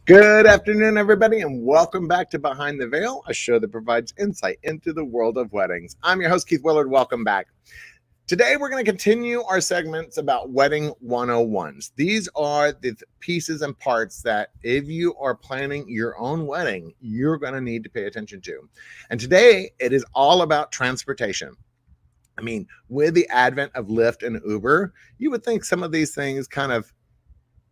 Good afternoon, everybody, and welcome back to Behind the Veil, a show that provides insight into the world of weddings. I'm your host, Keith Willard. Welcome back. Today, we're going to continue our segments about wedding 101s. These are the pieces and parts that if you are planning your own wedding, you're going to need to pay attention to. And today, it is all about transportation. I mean, with the advent of Lyft and Uber, you would think some of these things kind of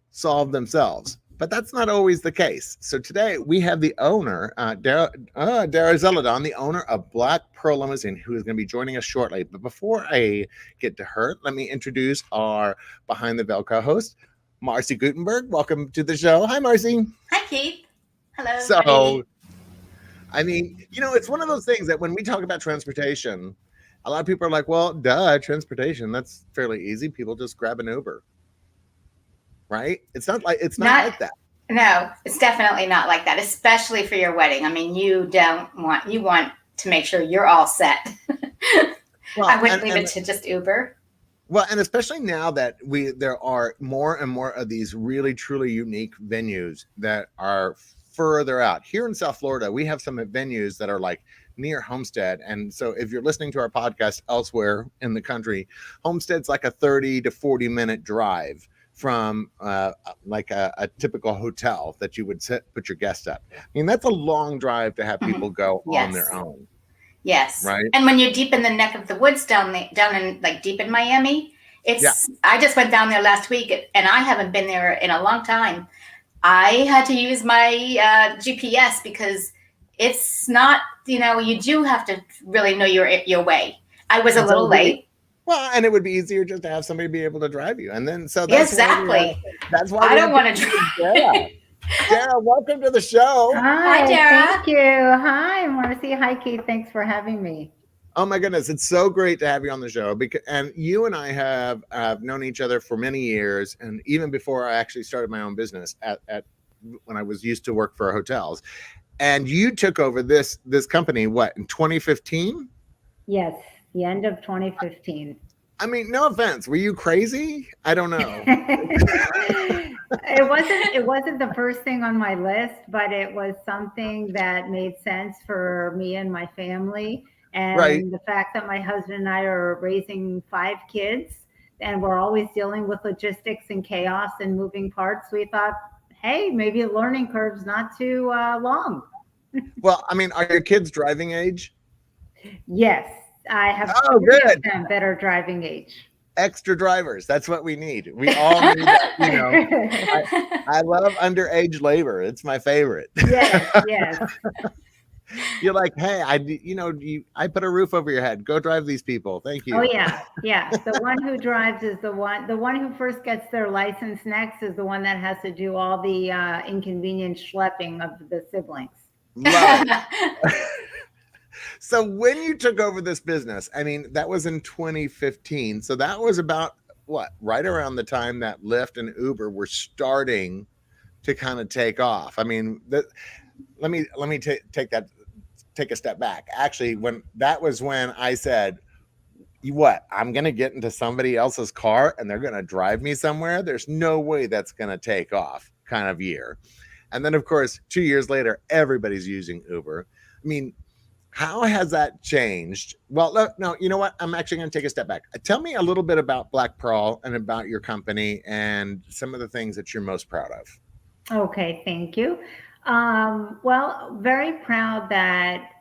solve themselves. But that's not always the case. So today we have the owner, Darah Zeladon, the owner of Black Pearl Limousine, who is going to be joining us shortly. But before I get to her, let me introduce our Behind the Veil co-host, Marcy Gutenberg. Welcome to the show. Hi, Marcy. Hi, Keith. Hello. So, I mean, it's one of those things that when we talk about transportation, a lot of people are like, well, transportation, that's fairly easy. People just grab an Uber. Right? It's not like that. No, it's definitely not like that, especially for your wedding. I mean, you want to make sure you're all set. Well, I wouldn't leave it to just Uber. Well, and especially now that there are more and more of these really, truly unique venues that are further out. Here in South Florida, we have some venues that are like near Homestead. And so if you're listening to our podcast elsewhere in the country, Homestead's like a 30 to 40 minute drive from like a typical hotel that you would put your guests up. I mean, that's a long drive to have people go on their own. Yes. Right. And when you're deep in the neck of the woods down in like deep in Miami, I just went down there last week and I haven't been there in a long time. I had to use my GPS because it's not, you do have to really know your way. I was a little late. Well, and it would be easier just to have somebody be able to drive you. And then, so that's that's why I don't want to drive. Darah, welcome to the show. Hi, Darah. Thank you. Hi, Marcy. Hi, Keith. Thanks for having me. Oh my goodness, it's so great to have you on the show. And you and I have known each other for many years, and even before I actually started my own business at when I was used to work for hotels. And you took over this company, what, in 2015? Yes. The end of 2015. I mean, no offense. Were you crazy? I don't know. It wasn't the first thing on my list, but it was something that made sense for me and my family. And the fact that my husband and I are raising 5 kids and we're always dealing with logistics and chaos and moving parts, we thought, hey, maybe a learning curve's not too long. Well, I mean, are your kids driving age? Yes. I have good. Of them that are driving age. Extra drivers. That's what we need. We all need that, I love underage labor. It's my favorite. Yes. You're like, hey, I put a roof over your head. Go drive these people. Thank you. Oh yeah. The one who drives is the one who first gets their license next is the one that has to do all the inconvenient schlepping of the siblings. Love it. So when you took over this business, I mean, that was in 2015. So that was about right around the time that Lyft and Uber were starting to kind of take off. I mean, let me take a step back. Actually, when I said, I'm going to get into somebody else's car and they're going to drive me somewhere. There's no way that's going to take off kind of year. And then, of course, 2 years later, everybody's using Uber. I mean, how has that changed? Well, no, you know what? I'm actually going to take a step back. Tell me a little bit about Black Pearl and about your company and some of the things that you're most proud of. Okay, thank you. Well, very proud that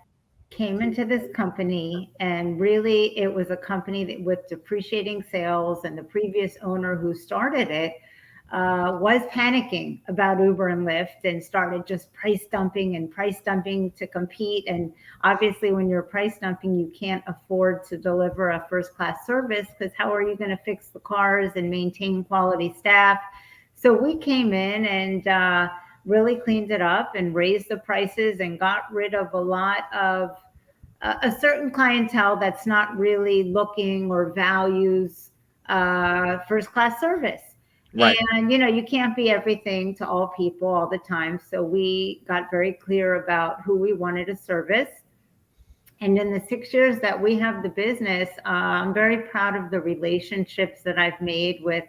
came into this company, and really it was a company that with depreciating sales, and the previous owner who started it was panicking about Uber and Lyft and started just price dumping to compete. And obviously when you're price dumping, you can't afford to deliver a first-class service because how are you going to fix the cars and maintain quality staff? So we came in and really cleaned it up and raised the prices and got rid of a lot of a certain clientele that's not really looking or values first-class service. Right. And, you can't be everything to all people all the time. So we got very clear about who we wanted to service. And in the 6 years that we have the business, I'm very proud of the relationships that I've made with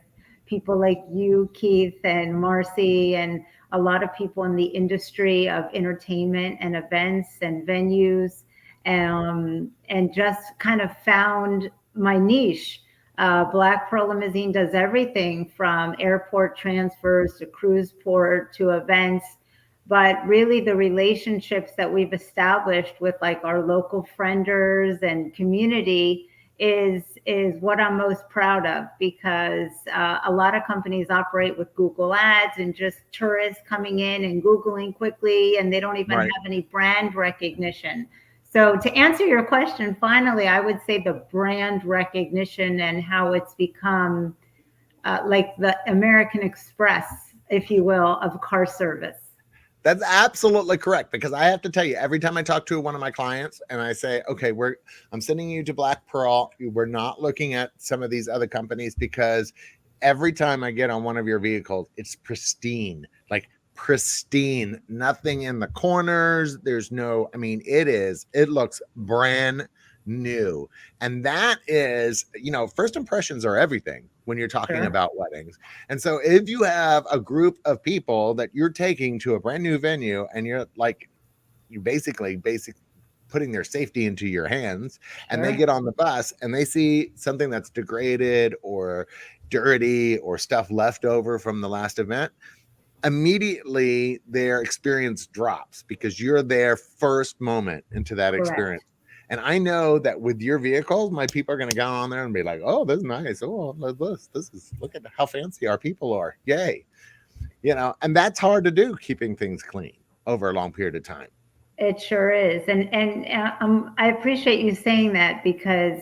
people like you, Keith, and Marcy, and a lot of people in the industry of entertainment and events and venues, and just kind of found my niche. Black Pearl Limousine does everything from airport transfers to cruise port to events. But really the relationships that we've established with like our local frienders and community is what I'm most proud of, because a lot of companies operate with Google Ads and just tourists coming in and Googling quickly, and they don't even have any brand recognition. So to answer your question, finally, I would say the brand recognition and how it's become like the American Express, if you will, of car service. That's absolutely correct, because I have to tell you, every time I talk to one of my clients and I say, okay, I'm sending you to Black Pearl, we're not looking at some of these other companies, because every time I get on one of your vehicles, it's pristine, like pristine, nothing in the corners. There's no, I mean, it looks brand new. And that is, first impressions are everything when you're talking about weddings. And so if you have a group of people that you're taking to a brand new venue, and you're basically putting their safety into your hands, and they get on the bus and they see something that's degraded or dirty or stuff left over from the last event, immediately their experience drops, because you're their first moment into that experience. And I know that with your vehicles, my people are going to go on there and be like, oh, this is nice. Oh, look at how fancy our people are. Yay. And that's hard to do, keeping things clean over a long period of time. It sure is. And I appreciate you saying that, because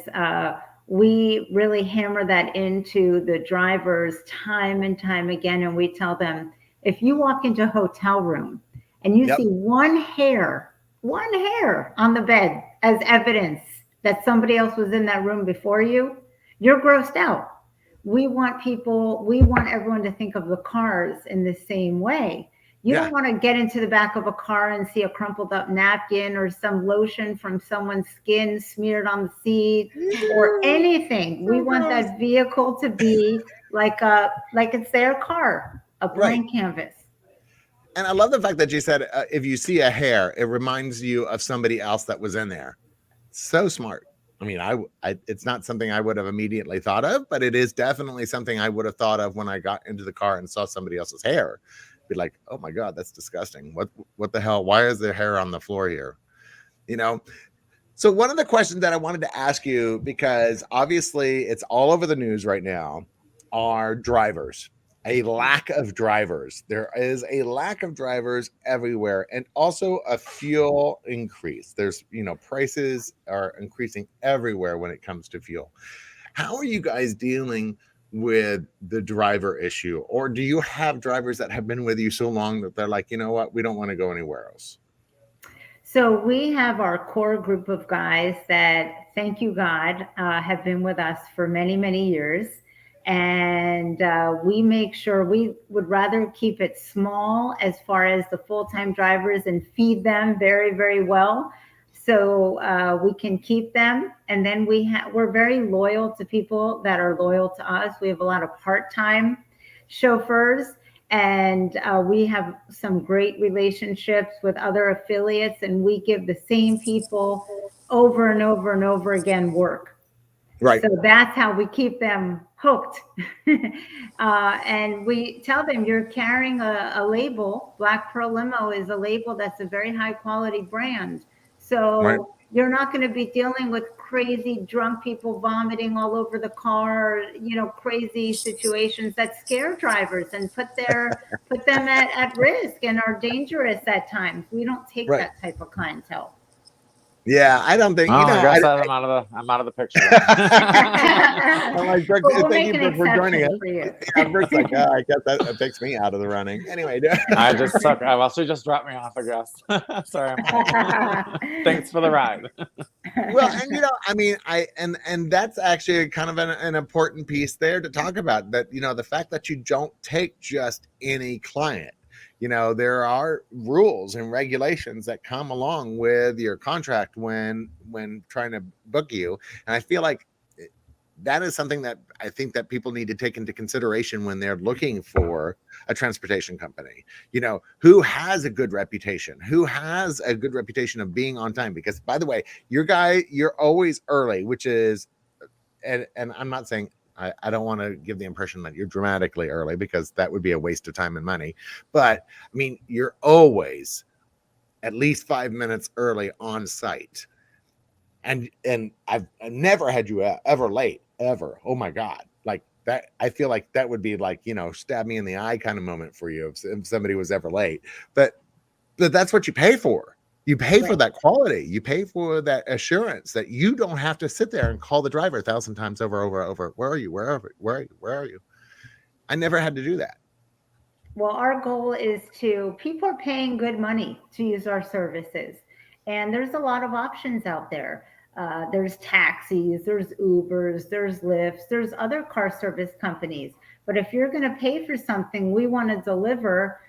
we really hammer that into the drivers time and time again. And we tell them, if you walk into a hotel room and you see one hair on the bed as evidence that somebody else was in that room before you, you're grossed out. We want everyone to think of the cars in the same way. You don't want to get into the back of a car and see a crumpled up napkin or some lotion from someone's skin smeared on the seat or anything. We want that vehicle to be like it's their car, a blank canvas. And I love the fact that you said, if you see a hair, it reminds you of somebody else that was in there. So smart. I mean, it's not something I would have immediately thought of, but it is definitely something I would have thought of when I got into the car and saw somebody else's hair. Be like, oh my God, that's disgusting. What the hell? Why is there hair on the floor here? So one of the questions that I wanted to ask you, because obviously it's all over the news right now, are drivers. A lack of drivers. There is a lack of drivers everywhere, and also a fuel increase. There's, prices are increasing everywhere when it comes to fuel. How are you guys dealing with the driver issue? Or do you have drivers that have been with you so long that they're like, you know what, we don't want to go anywhere else? So we have our core group of guys that, thank you God, have been with us for many, many years. And we make sure we would rather keep it small as far as the full-time drivers and feed them very, very well, so we can keep them. And then we're very loyal to people that are loyal to us. We have a lot of part-time chauffeurs, and we have some great relationships with other affiliates, and we give the same people over and over and over again work. Right. So that's how we keep them hooked. And we tell them, you're carrying a label. Black Pearl Limo is a label that's a very high quality brand. So you're not going to be dealing with crazy drunk people vomiting all over the car, crazy situations that scare drivers and put them at risk and are dangerous at times. We don't take that type of clientele. Yeah, I don't think. I guess I'm out of the picture. I'm like, Brooke, thank you for joining us. Yeah, Brooke's like, I guess that takes me out of the running. Anyway, I just suck. Well, she just dropped me off, I guess. Sorry. Thanks for the ride. Well, and and that's actually kind of an important piece there to talk about. That the fact that you don't take just any client. There are rules and regulations that come along with your contract when trying to book you. And I feel like that is something that I think that people need to take into consideration when they're looking for a transportation company. You know, who has a good reputation, who has a good reputation of being on time? Because by the way, you're always early, which is, and I'm not saying, I don't want to give the impression that you're dramatically early, because that would be a waste of time and money. But I mean, you're always at least 5 minutes early on site. And I've never had you ever late, ever. Oh my God. Like that, I feel like that would be like, you know, stab me in the eye kind of moment for you if somebody was ever late. But that's what you pay for. You pay for that quality. You pay for that assurance that you don't have to sit there and call the driver 1,000 times over. Where are you? Where are you? I never had to do that. Well, our goal is people are paying good money to use our services. And there's a lot of options out there. There's taxis, there's Ubers, there's Lyfts, there's other car service companies. But if you're going to pay for something, we want to deliver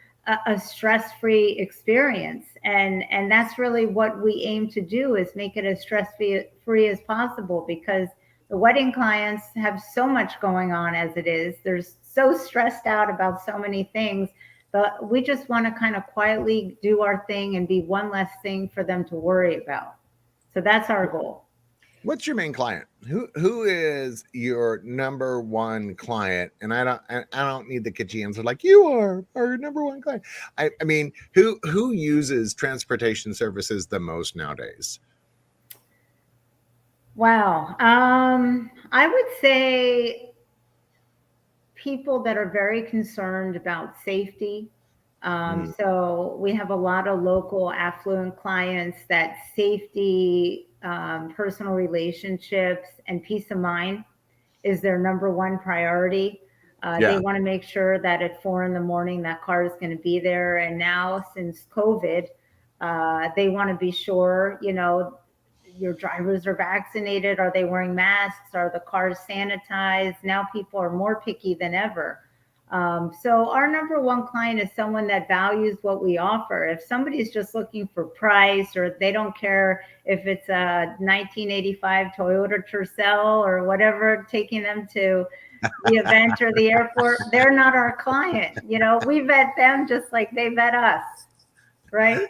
a stress-free experience. And that's really what we aim to do, is make it as stress-free as possible, because the wedding clients have so much going on as it is. They're so stressed out about so many things, but we just want to kind of quietly do our thing and be one less thing for them to worry about. So that's our goal. What's your main client? Who is your number one client? And I don't need the kitschy answer like you are our number one client. I mean, who uses transportation services the most nowadays? Wow. I would say people that are very concerned about safety. So we have a lot of local affluent clients that safety, personal relationships, and peace of mind is their number one priority. They want to make sure that at 4 a.m, that car is going to be there. And now, since COVID, they want to be sure, you know, your drivers are vaccinated. Are they wearing masks? Are the cars sanitized? Now people are more picky than ever. So our number one client is someone that values what we offer. If somebody's just looking for price, or they don't care if it's a 1985 Toyota Tercel or whatever, taking them to the event or the airport, they're not our client. You know, we vet them just like they vet us. Right?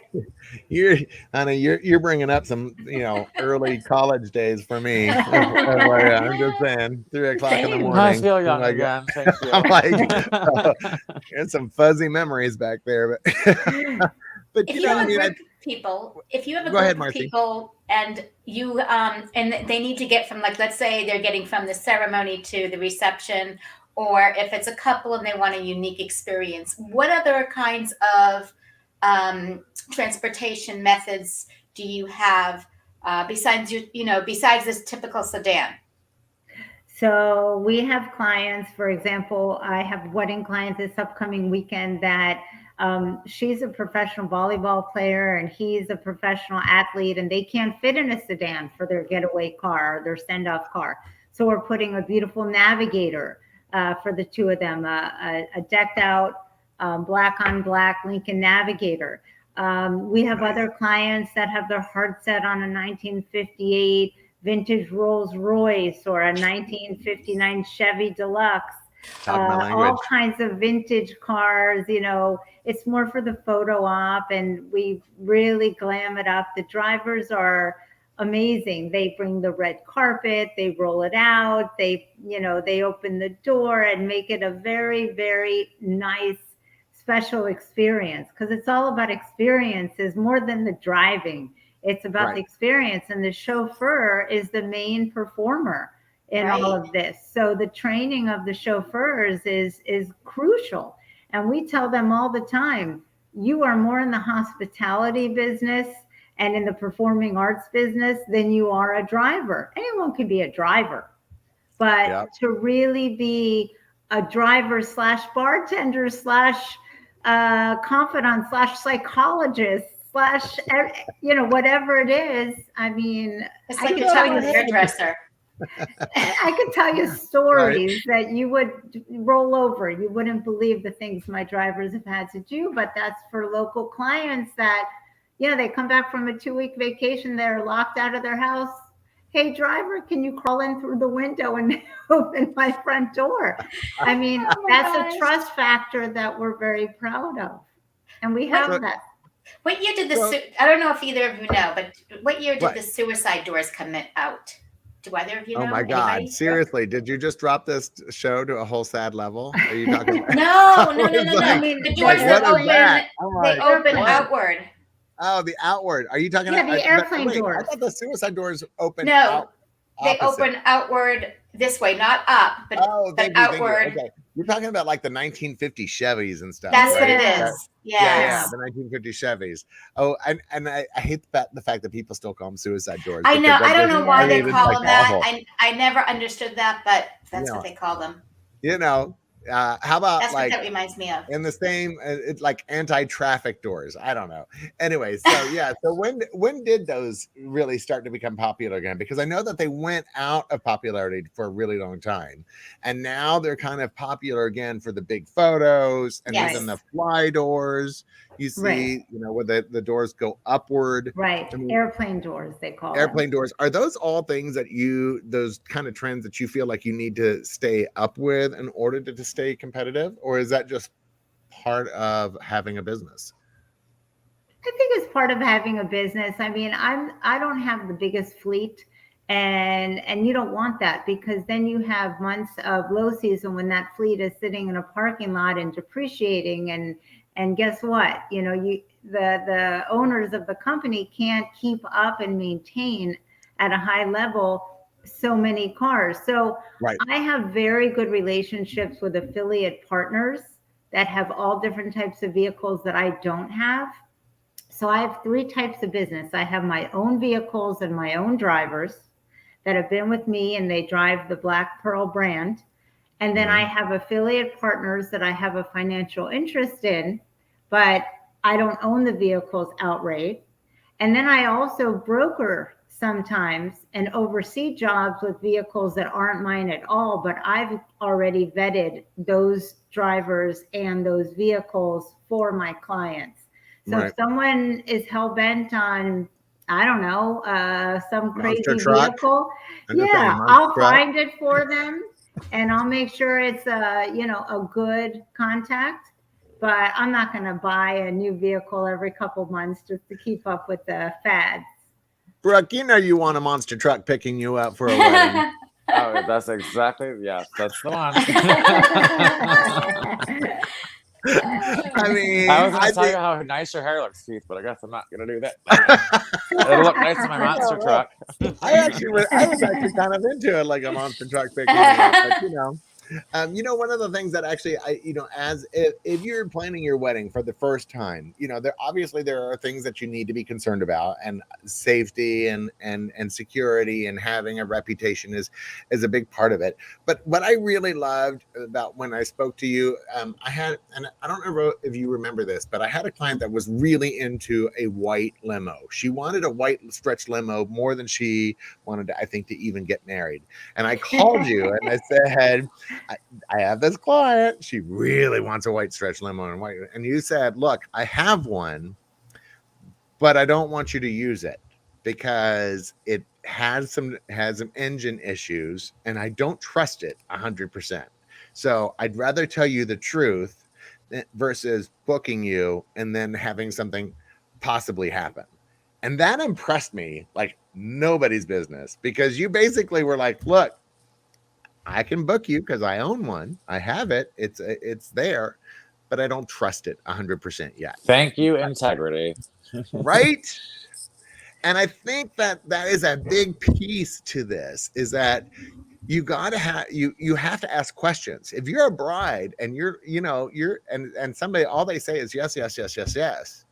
You're bringing up some, you know, early college days for me. I'm just saying, 3 o'clock in the morning. I feel young again. Thank you. I'm like, there's some fuzzy memories back there, but if you have a group of people, if you have a group of people and you and they need to get from, like, let's say they're getting from the ceremony to the reception, or if it's a couple and they want a unique experience, what other kinds of transportation methods do you have besides this typical sedan? So we have clients, for example, I have a wedding client this upcoming weekend that she's a professional volleyball player and he's a professional athlete, and they can't fit in a sedan for their getaway car or their send-off car. So we're putting a beautiful Navigator for the two of them, a decked out black on black Lincoln Navigator. We have other clients that have their heart set on a 1958 vintage Rolls Royce or a 1959 Chevy Deluxe. All kinds of vintage cars. You know, it's more for the photo op, and we really glam it up. The drivers are amazing. They bring the red carpet, they roll it out, they open the door and make it a very, very nice, special experience, because it's all about experiences more than the driving. It's about the experience, and the chauffeur is the main performer in all of this. So the training of the chauffeurs is crucial. And we tell them all the time, you are more in the hospitality business and in the performing arts business than you are a driver. Anyone can be a driver, but to really be a driver / bartender / confidant / psychologist / whatever it is. I mean, it's like a chocolate hairdresser. I could tell you stories that you would roll over. You wouldn't believe the things my drivers have had to do, but that's for local clients that, they come back from a 2-week vacation. They're locked out of their house. hey, driver, can you crawl in through the window and open my front door? I mean, Oh my that's gosh. a trust factor that we're very proud of. And we have that. What year did So- I don't know if either of you know, but what year did What? the suicide doors come out? Do either of you know? Oh my God! Anybody? Seriously, did you just drop this show to a whole sad level? Are you talking? About- No. was No. like- mean, The like, doors what that is open, that? I'm they like, open what? outward. Oh, the outward. Are you talking? Yeah, the but airplane wait, doors. I thought the suicide doors open No, out. They opposite. open outward this way, not up, but Thank you. outward. Okay, you're talking about like the 1950 Chevys and stuff. That's right? what it Yeah. is. Yeah, Yes. the 1950 Chevys. Oh, and I hate the fact that people still call them suicide doors. I know. because that I don't just- know why I they mean, call it's them that. awful. I never understood that, but that's Yeah. what they call them. You know, how about That's what like that reminds me of. in the same? It's like anti-traffic doors. I don't know. Anyway, so yeah. So when did those really start to become popular again? Because I know that they went out of popularity for a really long time, and now they're kind of popular again for the big photos and Yes. even the fly doors. You see, Right. where the doors go upward. Right. I mean, Airplane doors, they call airplane doors. Are those all things that those kind of trends that you feel like you need to stay up with in order to stay competitive? Or is that just part of having a business? I think it's part of having a business. I mean, I don't have the biggest fleet, and you don't want that, because then you have months of low season when that fleet is sitting in a parking lot and depreciating, and guess what? The owners of the company can't keep up and maintain at a high level so many cars. So Right. I have very good relationships with affiliate partners that have all different types of vehicles that I don't have. So I have three types of business. I have my own vehicles and my own drivers that have been with me, and they drive the Black Pearl brand. And then I have affiliate partners that I have a financial interest in, but I don't own the vehicles outright. And then I also broker sometimes and oversee jobs with vehicles that aren't mine at all, but I've already vetted those drivers and those vehicles for my clients. So Right. if someone is hell-bent on, I don't know, some crazy Monster truck. vehicle, I'm just saying, monster I'll truck. find it for them, and I'll make sure it's a good contact. But I'm not going to buy a new vehicle every couple months just to keep up with the fads. Brooke, you want a monster truck picking you up for a wedding. Oh, that's exactly, yes, that's the one. I mean, I was going I to tell you think- how nice your hair looks, Keith, but I guess I'm not going to do that. It'll look nice in my monster truck. I was actually kind of into it, like a monster truck picking me up, but one of the things that actually as if you're planning your wedding for the first time, there are things that you need to be concerned about, and safety and security and having a reputation is a big part of it. But what I really loved about when I spoke to you, I had, and I don't know if you remember this, but I had a client that was really into a white limo. She wanted a white stretch limo more than she wanted to, I think, to even get married. And I called you and I said, I have this client. She really wants a white stretch limo and white. And you said, look, I have one, but I don't want you to use it because it has some engine issues and I don't trust it 100%. So I'd rather tell you the truth versus booking you and then having something possibly happen. And that impressed me like nobody's business, because you basically were like, look, I can book you because I own one. I have it. It's there, but I don't trust it 100% yet. Thank you, integrity. Right? And I think that is a big piece to this, is that you gotta have you have to ask questions. If you're a bride and you're and somebody, all they say is yes, yes, yes, yes, yes,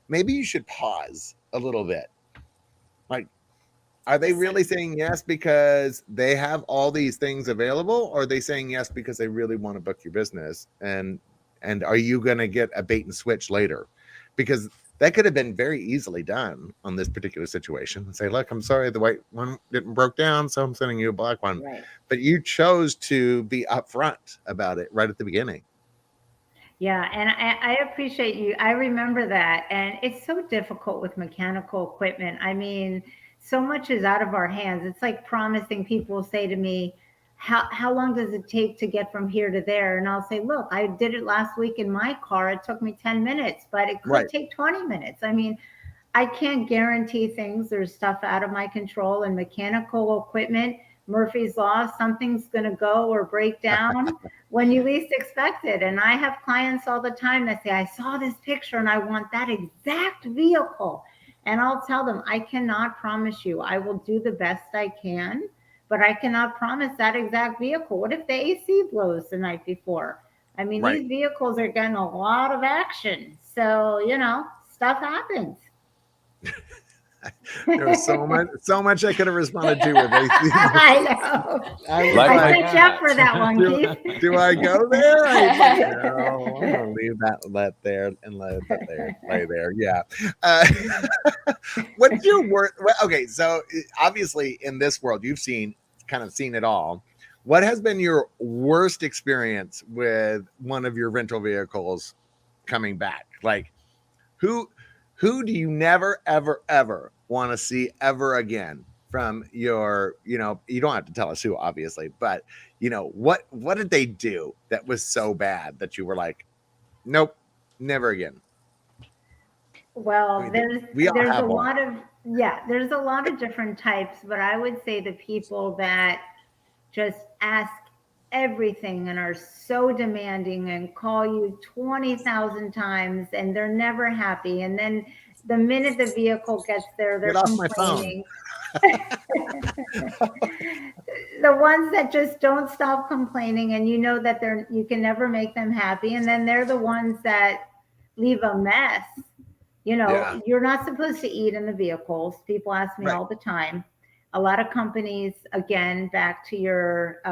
maybe you should pause a little bit. Like, are they really saying yes because they have all these things available, or are they saying yes because they really want to book your business? And are you going to get a bait and switch later? Because that could have been very easily done on this particular situation, and say, look, I'm sorry, the white one broke down, so I'm sending you a black one. Right. But you chose to be upfront about it right at the beginning. Yeah, and I appreciate you. I remember that. And it's so difficult with mechanical equipment. I mean, so much is out of our hands. It's like promising. People say to me, how long does it take to get from here to there? And I'll say, look, I did it last week in my car. It took me 10 minutes, but it could take 20 minutes. I mean, I can't guarantee things. There's stuff out of my control, and mechanical equipment, Murphy's Law, something's going to go or break down when you least expect it. And I have clients all the time that say, I saw this picture and I want that exact vehicle. And I'll tell them, I cannot promise you. I will do the best I can, but I cannot promise that exact vehicle. What if the AC blows the night before? I mean, these vehicles are getting a lot of action. So, you know, stuff happens. There was so much I could have responded to with AC. I know. I set you up for that one, Keith. Do I go there? No, I'm gonna leave that let lay there. Yeah. What's your worst? Okay, so obviously in this world, you've seen it all. What has been your worst experience with one of your rental vehicles coming back? Like, who do you never, ever, ever want to see ever again from your, you know, you don't have to tell us who, obviously, but, you know, what did they do that was so bad that you were like, nope, never again? Well, there's a lot of different types, but I would say the people that just ask everything and are so demanding and call you 20,000 times and they're never happy. And then the minute the vehicle gets there, they're complaining. The ones that just don't stop complaining, and you know that you can never make them happy. And then they're the ones that leave a mess. You know, you're not supposed to eat in the vehicles. People ask me all the time. A lot of companies, again, back to your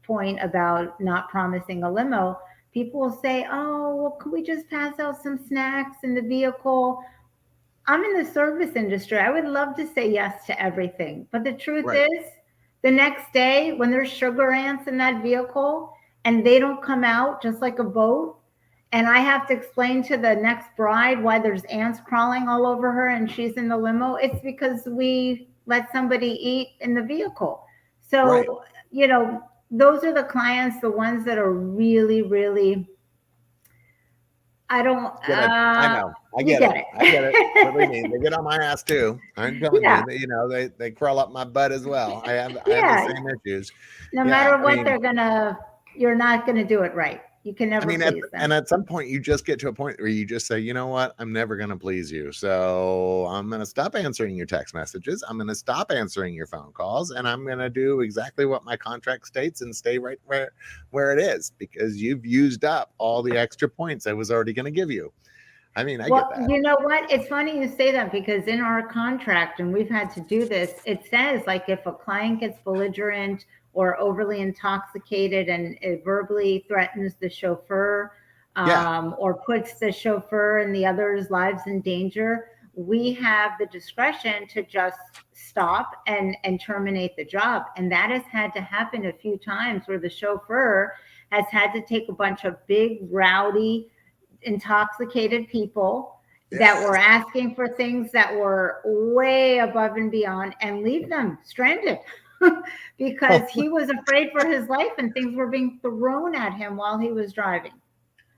point about not promising a limo, people will say, oh, well, could we just pass out some snacks in the vehicle? I'm in the service industry. I would love to say yes to everything. But the truth is, the next day when there's sugar ants in that vehicle and they don't come out just like a boat, and I have to explain to the next bride why there's ants crawling all over her and she's in the limo, it's because we let somebody eat in the vehicle. So, you know, those are the clients, the ones that are really, really, I know. I get it. What they mean. They get on my ass too. I'm telling you, you know, they crawl up my butt as well. I have the same issues. No matter what you're not going to do it right. You can never please them. And at some point, you just get to a point where you just say, you know what? I'm never going to please you. So I'm going to stop answering your text messages. I'm going to stop answering your phone calls. And I'm going to do exactly what my contract states and stay right where it is, because you've used up all the extra points I was already going to give you. I mean, I get that. You know what? It's funny you say that, because in our contract, and we've had to do this, it says, like, if a client gets belligerent or overly intoxicated and it verbally threatens the chauffeur, or puts the chauffeur and the others' lives in danger, we have the discretion to just stop and terminate the job. And that has had to happen a few times, where the chauffeur has had to take a bunch of big, rowdy, intoxicated people that were asking for things that were way above and beyond, and leave them stranded because he was afraid for his life and things were being thrown at him while he was driving.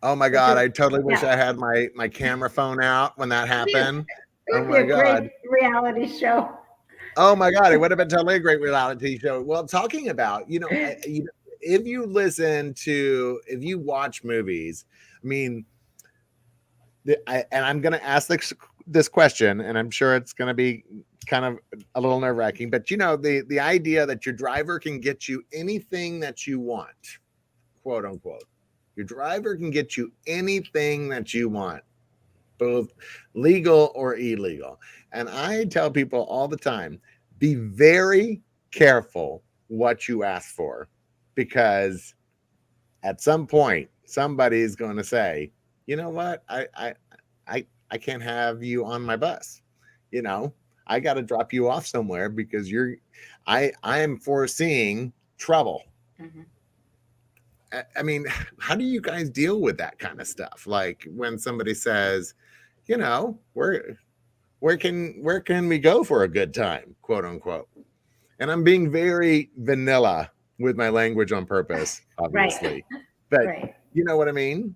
Oh my God. I totally wish I had my camera phone out when that happened. Oh my God. Great reality show. Oh my God. It would have been totally a great reality show. Well, talking about, you know, if you watch movies, I mean, and I'm going to ask this question, and I'm sure it's going to be kind of a little nerve-wracking, but you know, the idea that your driver can get you anything that you want, quote unquote, your driver can get you anything that you want, both legal or illegal. And I tell people all the time, be very careful what you ask for, because at some point somebody's going to say, you know what, I can't have you on my bus. You know, I got to drop you off somewhere because I am foreseeing trouble. Mm-hmm. I mean, how do you guys deal with that kind of stuff? Like when somebody says, you know, where can we go for a good time, quote unquote? And I'm being very vanilla with my language on purpose, obviously. Right. But Right. you know what I mean?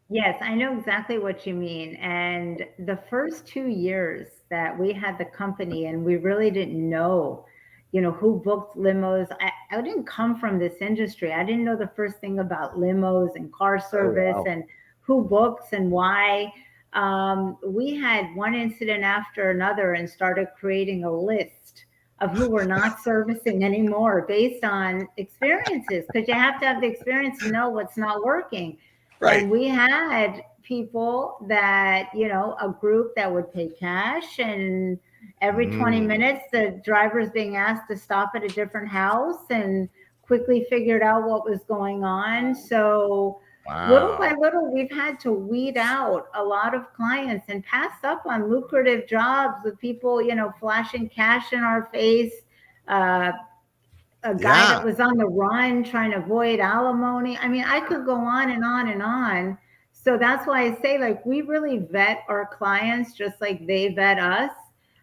Yes, I know exactly what you mean. And the first 2 years that we had the company and we really didn't know, who booked limos. I didn't come from this industry. I didn't know the first thing about limos and car service wow. and who books and why. We had one incident after another and started creating a list of who we're not servicing anymore based on experiences, because you have to have the experience to know what's not working. Right. And we had people that, a group that would pay cash, and every 20 minutes, the driver's being asked to stop at a different house and quickly figured out what was going on. So little by little, we've had to weed out a lot of clients and pass up on lucrative jobs with people, flashing cash in our face. A guy that was on the run trying to avoid alimony. I mean, I could go on and on and on. So that's why I say, like, we really vet our clients just like they vet us.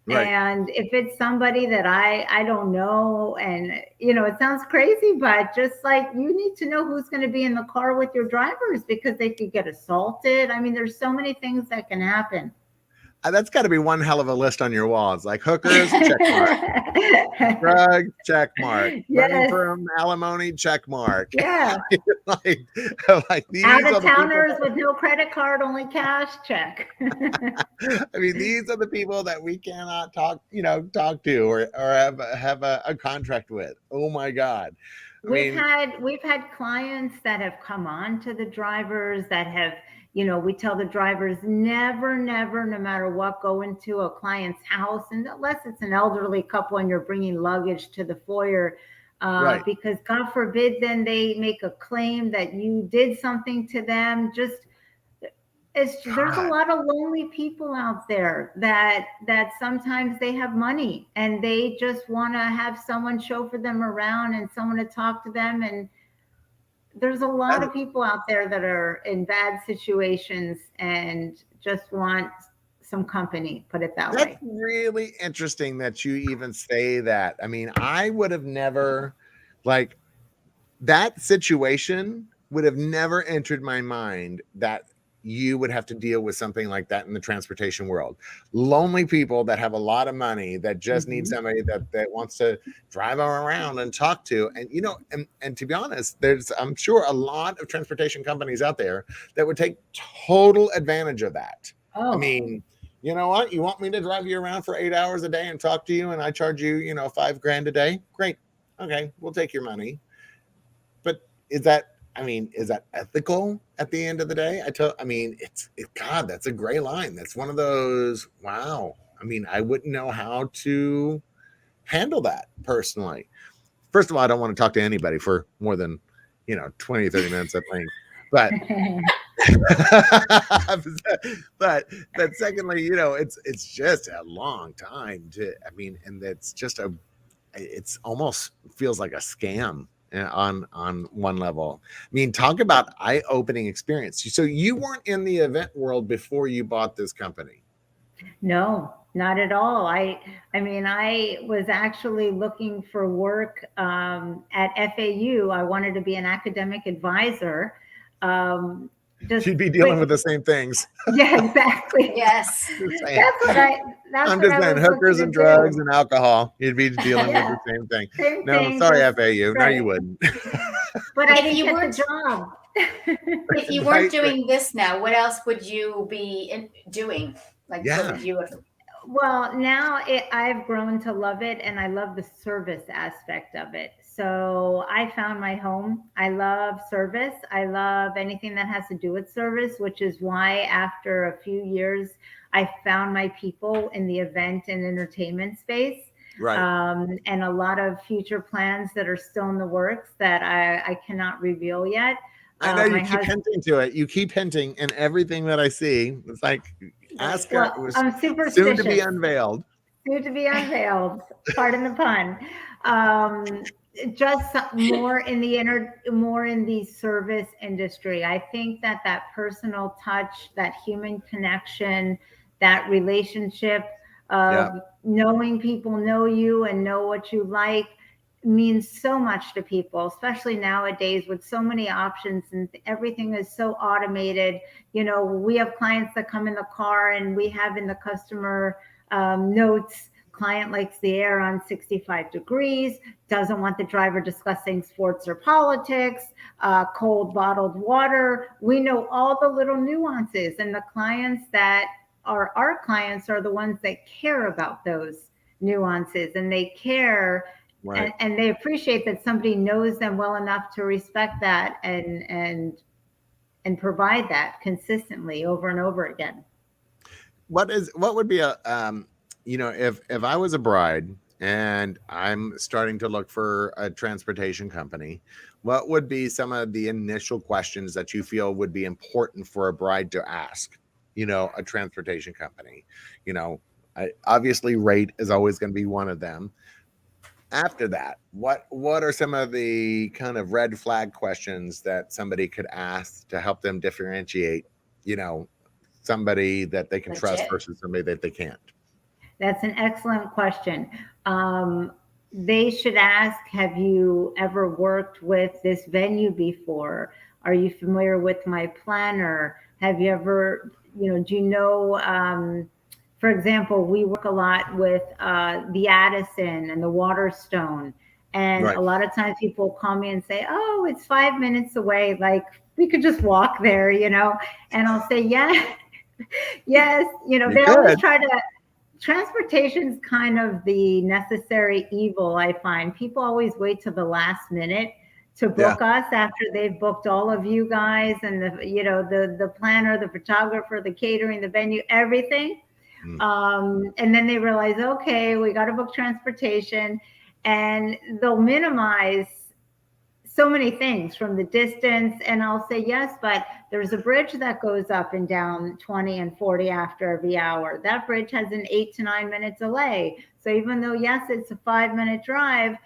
Right. And if it's somebody that I don't know, and it sounds crazy, but just like, you need to know who's going to be in the car with your drivers, because they could get assaulted. I mean, there's so many things that can happen. That's got to be one hell of a list on your wall. It's like hookers, check mark. Drugs, check mark. Yes. Running from alimony, check mark. Yeah. like these Out are of the towners with no credit card, only cash, check. I mean, these are the people that we cannot talk to or have a contract with. Oh my God. We've had clients that have come on to the drivers that have, we tell the drivers never, no matter what, go into a client's house, and unless it's an elderly couple and you're bringing luggage to the foyer, right. Because God forbid, then they make a claim that you did something to them. There's a lot of lonely people out there that sometimes they have money and they just want to have someone chauffeur them around and someone to talk to them. And there's a lot of people out there that are in bad situations and just want some company, put it that way. That's really interesting that you even say that. I mean, I would have never, like, that situation would have never entered my mind that you would have to deal with something like that in the transportation world. Lonely people that have a lot of money that just need somebody that wants to drive them around and talk to. And, and to be honest, I'm sure a lot of transportation companies out there that would take total advantage of that. I mean, you know what? You want me to drive you around for 8 hours a day and talk to you, and I charge you, $5,000 a day? Great. Okay. We'll take your money. But is that ethical at the end of the day? God, that's a gray line. That's one of those, wow. I mean, I wouldn't know how to handle that personally. First of all, I don't want to talk to anybody for more than, 20, 30 minutes, I think. But but secondly, it's just a long time and it's almost feels like a scam on one level. I mean, talk about eye-opening experience. So you weren't in the event world before you bought this company? No, not at all. I mean, I was actually looking for work at FAU. I wanted to be an academic advisor. You'd be dealing with the same things. Yeah, exactly. Yes. I'm just saying, hookers and drugs and alcohol. You'd be dealing with the same thing. Sorry, FAU. Right. No, you wouldn't. But I didn't get the job. If you weren't doing this now, what else would you be doing? Like, what would you have? Well, now I've grown to love it, and I love the service aspect of it. So I found my home. I love service. I love anything that has to do with service, which is why after a few years, I found my people in the event and entertainment space. Right. And a lot of future plans that are still in the works that I cannot reveal yet. I know you keep hinting to it. You keep hinting, and everything that I see, it's like, ask her. It was I'm superstitious. Soon to be unveiled. Soon to be unveiled. Pardon the pun. Just more in the service industry. I think that personal touch, that human connection, that relationship of knowing people know you and know what you like means so much to people, especially nowadays with so many options and everything is so automated. You know, we have clients that come in the car and we have in the customer notes, client likes the air on 65 degrees, doesn't want the driver discussing sports or politics, cold bottled water. We know all the little nuances, and the clients that are our clients are the ones that care about those nuances, and they care. Right. And they appreciate that somebody knows them well enough to respect that and provide that consistently over and over again. What would be a you know, if I was a bride and I'm starting to look for a transportation company, what would be some of the initial questions that you feel would be important for a bride to ask, you know, a transportation company? You know, obviously rate is always going to be one of them. After that, what are some of the kind of red flag questions that somebody could ask to help them differentiate, you know, somebody that they can trust versus somebody that they can't? That's an excellent question. They should ask, have you ever worked with this venue before? Are you familiar with my planner? Have you ever, you know, do you know, for example, we work a lot with the Addison and the Waterstone. And a lot of times people call me and say, oh, it's 5 minutes away. Like, we could just walk there, you know? And I'll say, yeah, yes. You know, they always try to, transportation's kind of the necessary evil, I find. People always wait till the last minute to book us after they've booked all of you guys and the, you know, the planner, the photographer, the catering, the venue, everything. And then they realize, okay, we got to book transportation, and they'll minimize so many things from the distance. And I'll say, yes, but there's a bridge that goes up and down 20 and 40 after every hour. That bridge has an 8 to 9 minute delay. So even though, yes, it's a 5-minute drive,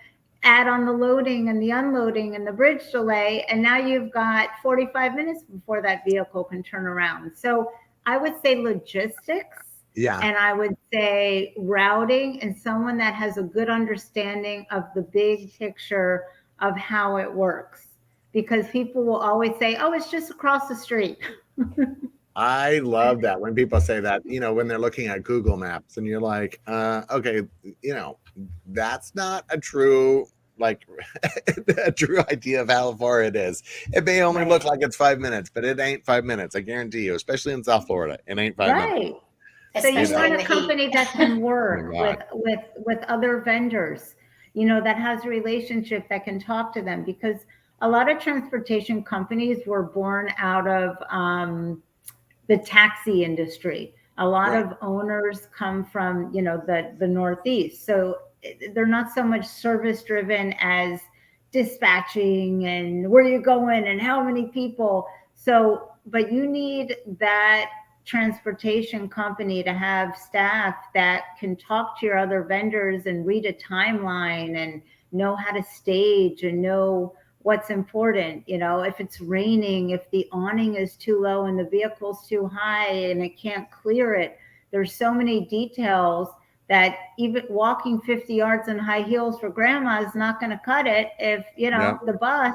add on the loading and the unloading and the bridge delay, and now you've got 45 minutes before that vehicle can turn around. So I would say logistics. Yeah. And I would say routing, and someone that has a good understanding of the big picture of how it works, because people will always say, oh, it's just across the street. I love that when people say that, you know, when they're looking at Google Maps and you're like, okay, you know, that's not a true, like a true idea of how far it is. It may only look like it's 5 minutes, but it ain't 5 minutes. I guarantee you, especially in South Florida, it ain't 5 minutes. So you want a company that can work with other vendors, you know, that has a relationship, that can talk to them, because a lot of transportation companies were born out of the taxi industry. A lot of owners come from, you know, the Northeast. So they're not so much service driven as dispatching and where you going and how many people. So, but you need that transportation company to have staff that can talk to your other vendors and read a timeline and know how to stage and know what's important. You know, if it's raining, if the awning is too low and the vehicle's too high and it can't clear it, there's so many details that even walking 50 yards in high heels for grandma is not going to cut it if, you know, the bus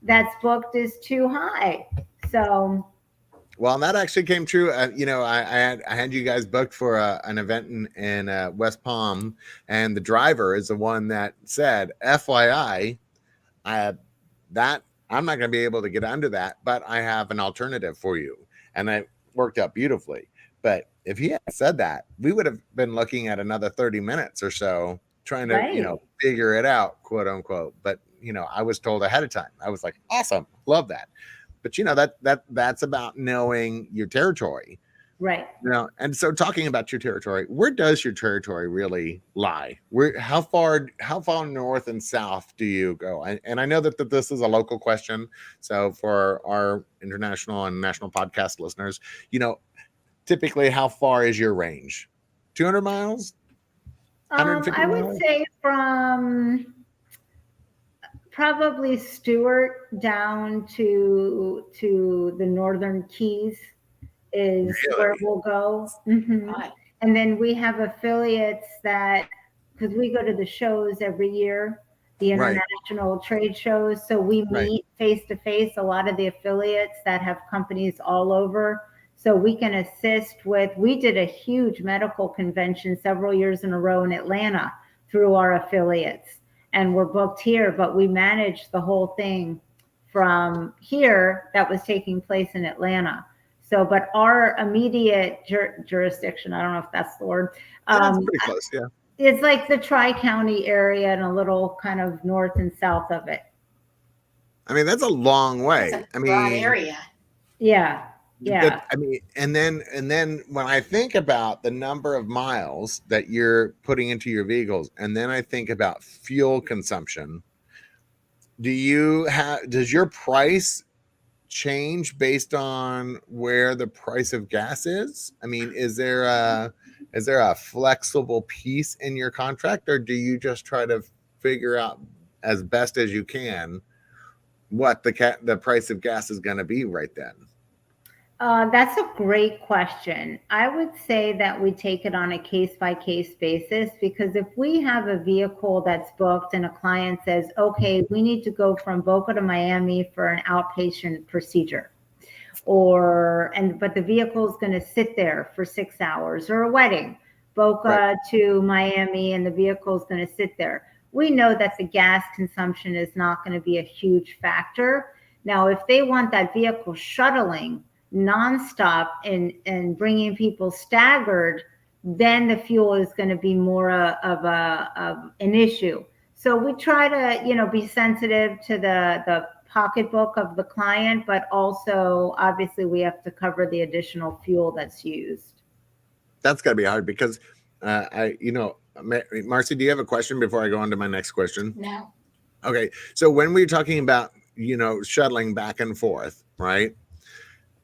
that's booked is too high. So well, and that actually came true. You know, I had you guys booked for an event in West Palm, and the driver is the one that said, FYI, that I'm not going to be able to get under that, but I have an alternative for you. And it worked out beautifully. But if he had said that, we would have been looking at another 30 minutes or so trying to, you know, figure it out, quote unquote. But, you know, I was told ahead of time. I was like, awesome, love that. But, you know, that's about knowing your territory. Right. You know, and so talking about your territory, where does your territory really lie? How far north and south do you go? And I know that this is a local question. So for our international and national podcast listeners, you know, typically how far is your range? 200 miles? 150 I would miles? say from probably Stewart down to the Northern Keys is where we'll go. Mm-hmm. And then we have affiliates that, because we go to the shows every year, the international trade shows. So we meet face to face, a lot of the affiliates that have companies all over. So we can assist with, we did a huge medical convention several years in a row in Atlanta through our affiliates. And we're booked here, but we managed the whole thing from here that was taking place in Atlanta. So, but our immediate jurisdiction, I don't know if that's the word. That's pretty close, yeah. It's like the Tri-County area and a little kind of north and south of it. I mean, that's a long way. That's a broad area. Yeah. Yeah. I mean, and then when I think about the number of miles that you're putting into your vehicles, and then I think about fuel consumption, does your price change based on where the price of gas is? I mean, is there a flexible piece in your contract, or do you just try to figure out as best as you can what the price of gas is going to be right then? That's a great question. I would say that we take it on a case-by-case basis, because if we have a vehicle that's booked and a client says, okay, we need to go from Boca to Miami for an outpatient procedure, but the vehicle is going to sit there for 6 hours, or a wedding, Boca to Miami, and the vehicle is going to sit there. We know that the gas consumption is not going to be a huge factor. Now, if they want that vehicle shuttling nonstop and bringing people staggered, then the fuel is going to be more of an issue. So we try to, be sensitive to the pocketbook of the client, but also obviously we have to cover the additional fuel that's used. That's got to be hard, because Marcy, do you have a question before I go on to my next question? No. Okay. So when we're talking about, shuttling back and forth, right?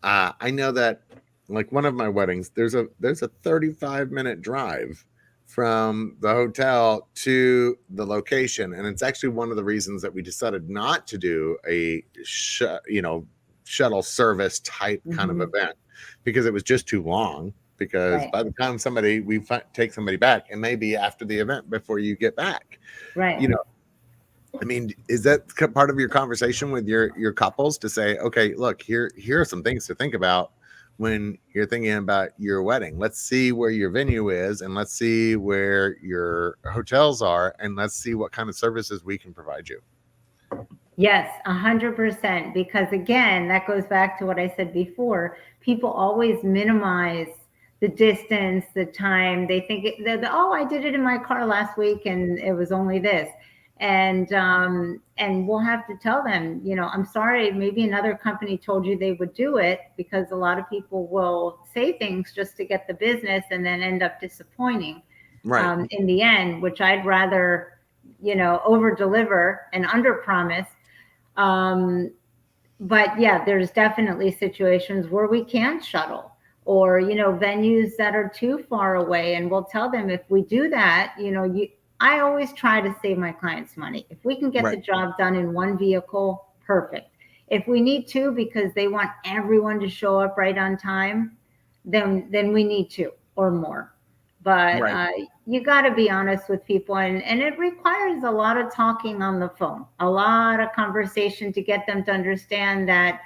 I know that, like, one of my weddings, there's a 35-minute drive from the hotel to the location, and it's actually one of the reasons that we decided not to do a shuttle service type kind of event, because it was just too long. Because by the time we take somebody back, it may be after the event before you get back. Right. I mean, is that part of your conversation with your couples to say, okay, look, here are some things to think about when you're thinking about your wedding? Let's see where your venue is, and let's see where your hotels are, and let's see what kind of services we can provide you. Yes, 100%. Because again, that goes back to what I said before. People always minimize the distance, the time. They think, I did it in my car last week and it was only this. And we'll have to tell them, I'm sorry, maybe another company told you they would do it, because a lot of people will say things just to get the business and then end up disappointing in the end, which I'd rather, over deliver and under promise. But yeah, there's definitely situations where we can't shuttle, or, venues that are too far away. And we'll tell them, if we do that, I always try to save my clients money. If we can get the job done in one vehicle, perfect. If we need two because they want everyone to show up right on time, then we need two or more. But you got to be honest with people, and it requires a lot of talking on the phone, a lot of conversation to get them to understand that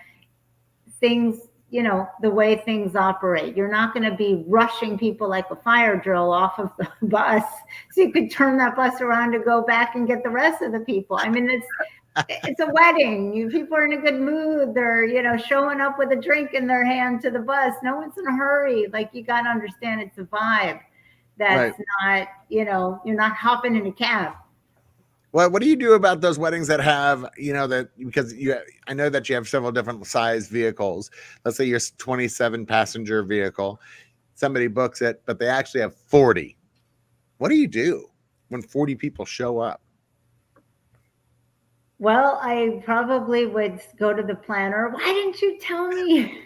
things, the way things operate. You're not going to be rushing people like a fire drill off of the bus so you could turn that bus around to go back and get the rest of the people. I mean, it's a wedding. People are in a good mood. They're, showing up with a drink in their hand to the bus. No one's in a hurry. Like, you got to understand it's a vibe. That's not, you're not hopping in a cab. Well, what do you do about those weddings that have, because I know that you have several different size vehicles. Let's say your 27 passenger vehicle, somebody books it, but they actually have 40. What do you do when 40 people show up? Well, I probably would go to the planner. Why didn't you tell me?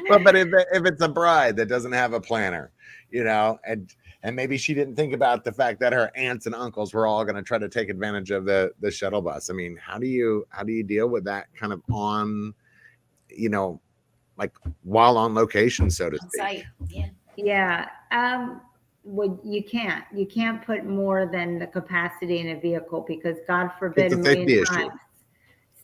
Well, but if it's a bride that doesn't have a planner, and maybe she didn't think about the fact that her aunts and uncles were all going to try to take advantage of the shuttle bus. I mean, how do you deal with that kind of on, like while on location, so to On speak. site. Yeah. Yeah. Well, you can't put more than the capacity in a vehicle, because God forbid, It's a a million safety issue. times,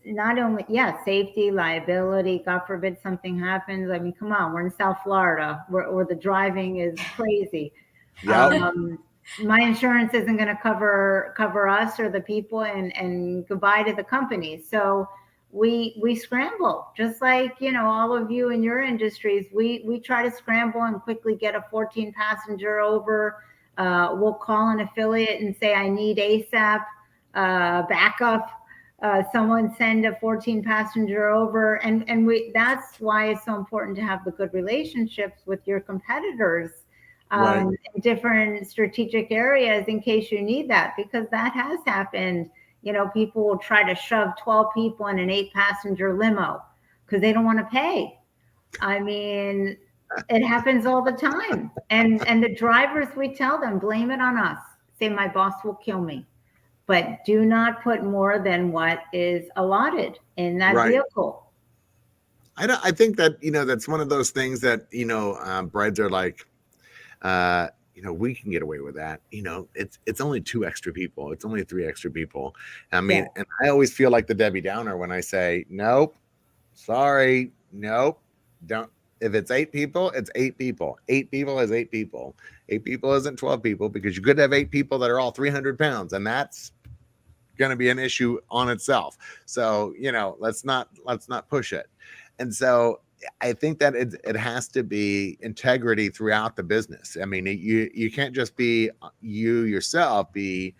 not only, safety, liability, God forbid something happens. I mean, come on, we're in South Florida where the driving is crazy. Yep. My insurance isn't going to cover us or the people, and goodbye to the company. So we scramble, just like, all of you in your industries. We try to scramble and quickly get a 14 passenger over. We'll call an affiliate and say, I need ASAP backup. Someone send a 14 passenger over, and that's why it's so important to have the good relationships with your competitors Right. in different strategic areas, in case you need that, because that has happened. People will try to shove 12 people in an 8-passenger limo because they don't want to pay. I mean, it happens all the time. And the drivers, we tell them, blame it on us. Say, my boss will kill me. But do not put more than what is allotted in that Right. vehicle. I think that, that's one of those things that, brides are like, we can get away with that. It's only 2 extra people. It's only 3 extra people. I mean, and I always feel like the Debbie Downer when I say, nope, sorry, nope, don't. If it's 8 people, it's 8 people. 8 people is 8 people. 8 people isn't 12 people, because you could have 8 people that are all 300 pounds, and that's going to be an issue on itself. So, let's not push it. And so I think that it has to be integrity throughout the business. I mean, you can't just be you yourself, be,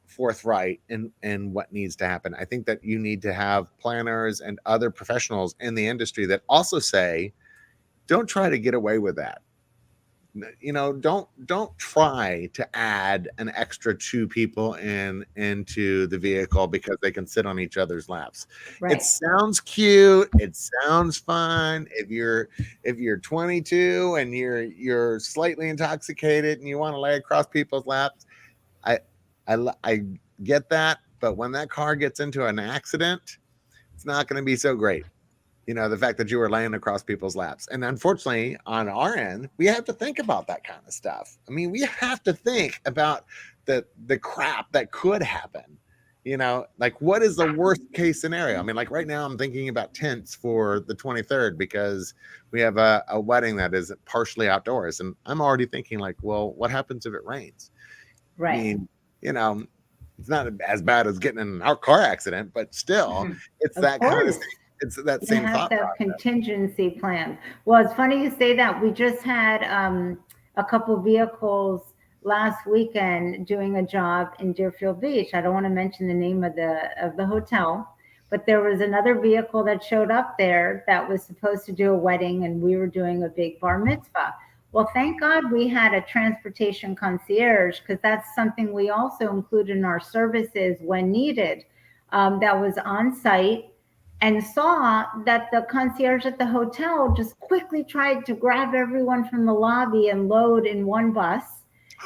forthright in what needs to happen. I think that you need to have planners and other professionals in the industry that also say, don't try to get away with that. Don't try to add an extra 2 people into the vehicle because they can sit on each other's laps. Right. It sounds cute. It sounds fun. If you're 22 and you're slightly intoxicated and you want to lay across people's laps, I get that. But when that car gets into an accident, it's not going to be so great. The fact that you were laying across people's laps. And unfortunately, on our end, we have to think about that kind of stuff. I mean, we have to think about the crap that could happen. Like, what is the worst case scenario? I mean, like right now I'm thinking about tents for the 23rd because we have a wedding that is partially outdoors. And I'm already thinking like, well, what happens if it rains? Right. I mean, it's not as bad as getting in a car accident, but still, it's that kind of thing. It's that same thought process. Contingency plans. Well, it's funny you say that. We just had a couple vehicles last weekend doing a job in Deerfield Beach. I don't want to mention the name of the hotel, but there was another vehicle that showed up there that was supposed to do a wedding, and we were doing a big bar mitzvah. Well, thank God we had a transportation concierge, because that's something we also include in our services when needed, that was on site, and saw that the concierge at the hotel just quickly tried to grab everyone from the lobby and load in one bus,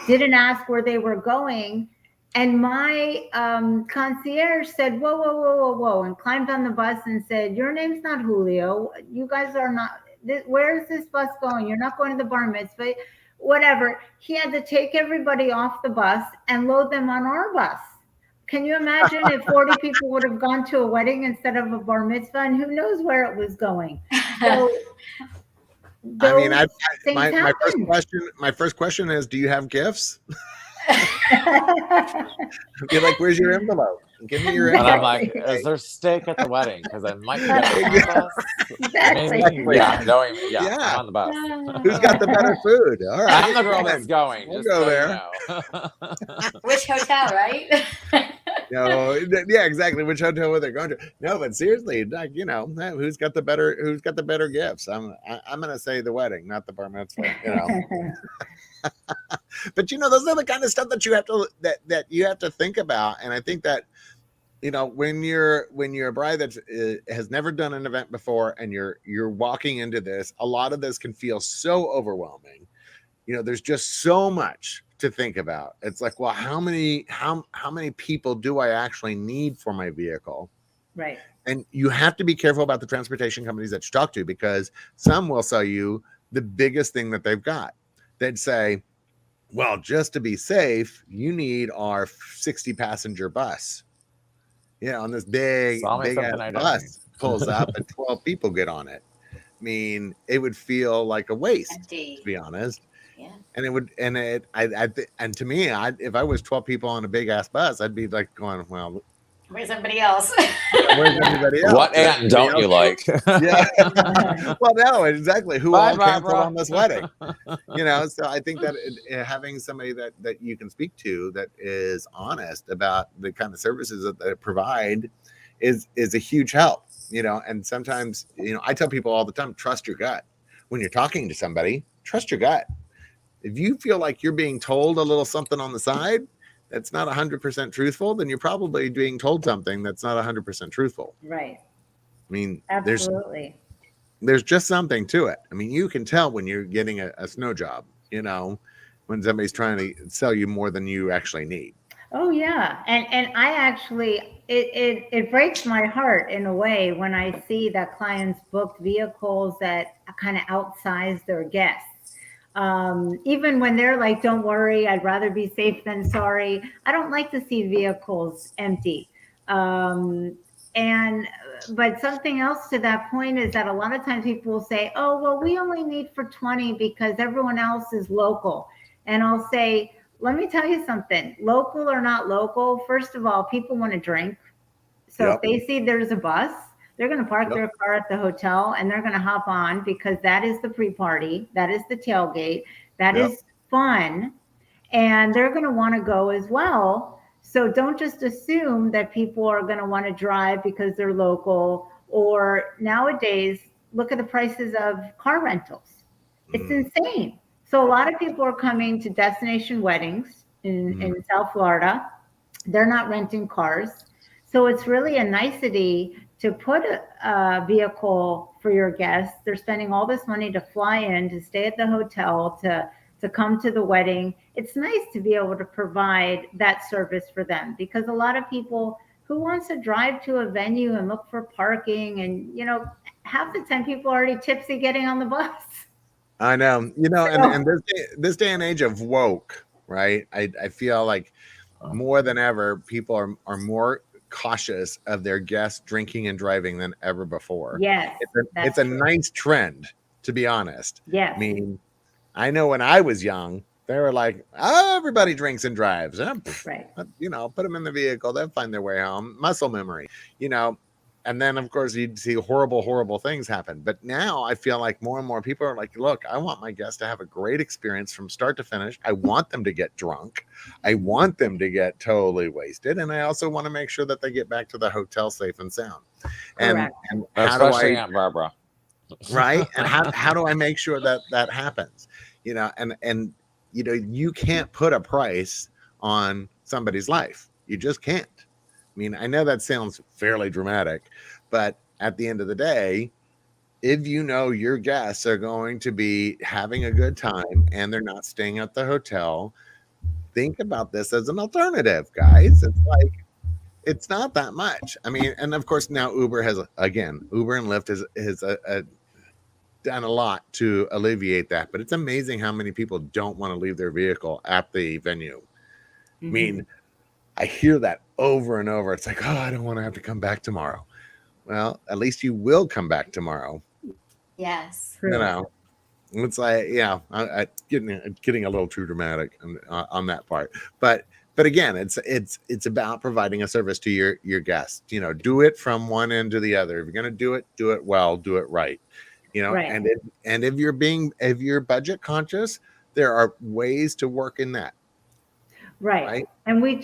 didn't ask where they were going. And my concierge said, whoa, whoa, whoa, whoa, whoa, and climbed on the bus and said, your name's not Julio. You guys are not, where's this bus going? You're not going to the bar mitzvah, whatever. He had to take everybody off the bus and load them on our bus. Can you imagine if 40 people would have gone to a wedding instead of a bar mitzvah, and who knows where it was going? So, I mean, my first question is, do you have gifts? I'd be like, where's your envelope? Give me your envelope. And I'm like, is there steak at the wedding? Because I might get on the bus. Exactly. Maybe. Yeah, going. Yeah, Yeah. I'm on the bus. Who's got the better food? All right, I'm the girl that's going. We'll just go so there. You know. Which hotel, right? No, yeah, exactly. Which hotel were they going to? No, but seriously, like, who's got the better gifts? I'm gonna say the wedding, not the bar mitzvah. But those are the kind of stuff that you have to think about. And I think that when you're a bride that has never done an event before, and you're walking into this, a lot of this can feel so overwhelming. There's just so much to think about. It's like, well, how many people do I actually need for my vehicle? Right. And you have to be careful about the transportation companies that you talk to, because some will sell you the biggest thing that they've got. They'd say, well, just to be safe, you need our 60 passenger bus. On this big Saw me ass something I don't bus pulls up and 12 people get on it. I mean, it would feel like a waste, Empty. to be honest. Yeah. And it would, and it, and to me, if I was 12 people on a big ass bus, I'd be like going, well, Where's everybody else? where's everybody else? What aunt don't you like? Yeah. Well, no, exactly. Who Bye, all canceled Barbara. on this wedding? So I think that having somebody that you can speak to that is honest about the kind of services that they provide is a huge help. And sometimes, I tell people all the time, trust your gut. When you're talking to somebody, trust your gut. If you feel like you're being told a little something on the side that's not 100% truthful, then you're probably being told something that's not 100% truthful. Right. I mean, Absolutely. there's just something to it. I mean, you can tell when you're getting a snow job, when somebody's trying to sell you more than you actually need. Oh yeah. And I actually, it breaks my heart in a way when I see that clients book vehicles that kind of outsize their guests. Even when they're like, don't worry, I'd rather be safe than sorry. I don't like to see vehicles empty. But something else to that point is that a lot of times people will say, oh, well, we only need for 20 because everyone else is local. And I'll say, let me tell you something, local or not local, first of all, people want to drink. So if they see there's a bus, they're going to park their car at the hotel and they're going to hop on, because that is the pre-party. That is the tailgate. That is fun. And they're going to want to go as well. So don't just assume that people are going to want to drive because they're local. Or nowadays, look at the prices of car rentals. It's insane. So a lot of people are coming to destination weddings in South Florida. They're not renting cars. So it's really a nicety to put a vehicle for your guests. They're spending all this money to fly in, to stay at the hotel, to come to the wedding. It's nice to be able to provide that service for them, because a lot of people, who wants to drive to a venue and look for parking, and half the time people are already tipsy getting on the bus. I know, and this day and age of woke, right? I feel like more than ever, people are more cautious of their guests drinking and driving than ever before. Yes, it's a nice trend, to be honest. Yes. I mean, I know when I was young, they were like, oh, everybody drinks and drives. Right. Put them in the vehicle, they'll find their way home. Muscle memory, And then, of course, you'd see horrible things happen. But now I feel like more and more people are like, look, I want my guests to have a great experience from start to finish. I want them to get drunk. I want them to get totally wasted. And I also want to make sure that they get back to the hotel safe and sound. And Especially Aunt Barbara. Right? And how do I make sure that happens? And you can't put a price on somebody's life. You just can't. I mean, I know that sounds fairly dramatic, but at the end of the day, if your guests are going to be having a good time and they're not staying at the hotel, think about this as an alternative, guys. It's like, it's not that much. I mean, and of course now Uber and Lyft has done a lot to alleviate that, but it's amazing how many people don't want to leave their vehicle at the venue. I mean, I hear that over and over. It's like, oh, I don't want to have to come back tomorrow. Well, at least you will come back tomorrow. Yes. It's like, I getting a little too dramatic on that part. But again, it's about providing a service to your guests. Do it from one end to the other. If you're going to do it well, do it right. Right. And if you're budget conscious, there are ways to work in that. Right. And we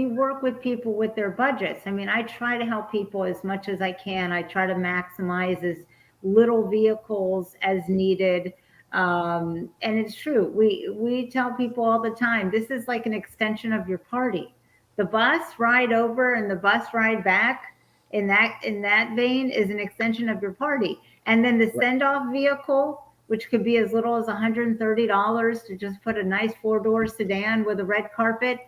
work with people with their budgets. I mean, I try to help people as much as I can. I try to maximize as little vehicles as needed. And it's true. We tell people all the time, this is like an extension of your party. The bus ride over and the bus ride back in that vein is an extension of your party. And then the send-off vehicle, which could be as little as $130 to just put a nice 4-door sedan with a red carpet.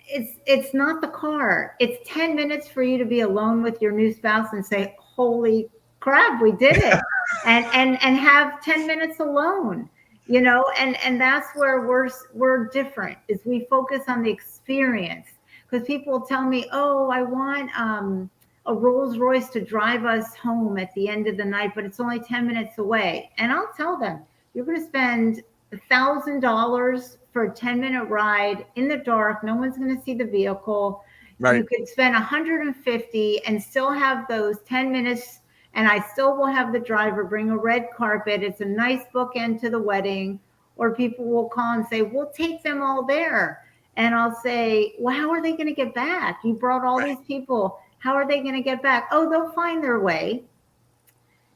it's not the car. It's 10 minutes for you to be alone with your new spouse and say, holy crap, we did it. and have 10 minutes alone, you know, and that's where we're different, is we focus on the experience. Because people will tell me, oh, I want a Rolls Royce to drive us home at the end of the night, but it's only 10 minutes away. And I'll tell them, you're going to spend $1,000 for a 10-minute ride in the dark. No one's going to see the vehicle. Right. You could spend $150 and still have those 10 minutes. And I still will have the driver bring a red carpet. It's a nice bookend to the wedding. Or people will call and say, we'll take them all there. And I'll say, well, how are they going to get back? You brought all these people. How are they going to get back? Oh, they'll find their way.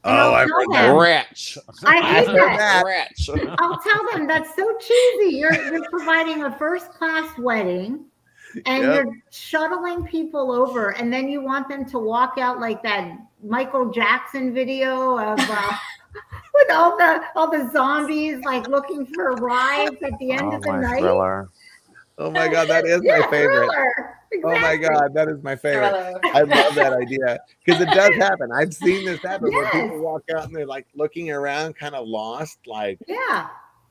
And I've heard that. Rich. I hate that. Rich. I'll tell them that's so cheesy. You're providing a first class wedding, and you're shuttling people over, and then you want them to walk out like that Michael Jackson video of with all the zombies like looking for rides at the end of the night. Thriller. Oh my God, that is my favorite. Exactly. Oh my God, that is my favorite. I love that idea because it does happen. I've seen this happen where people walk out and they're like looking around, kind of lost, like,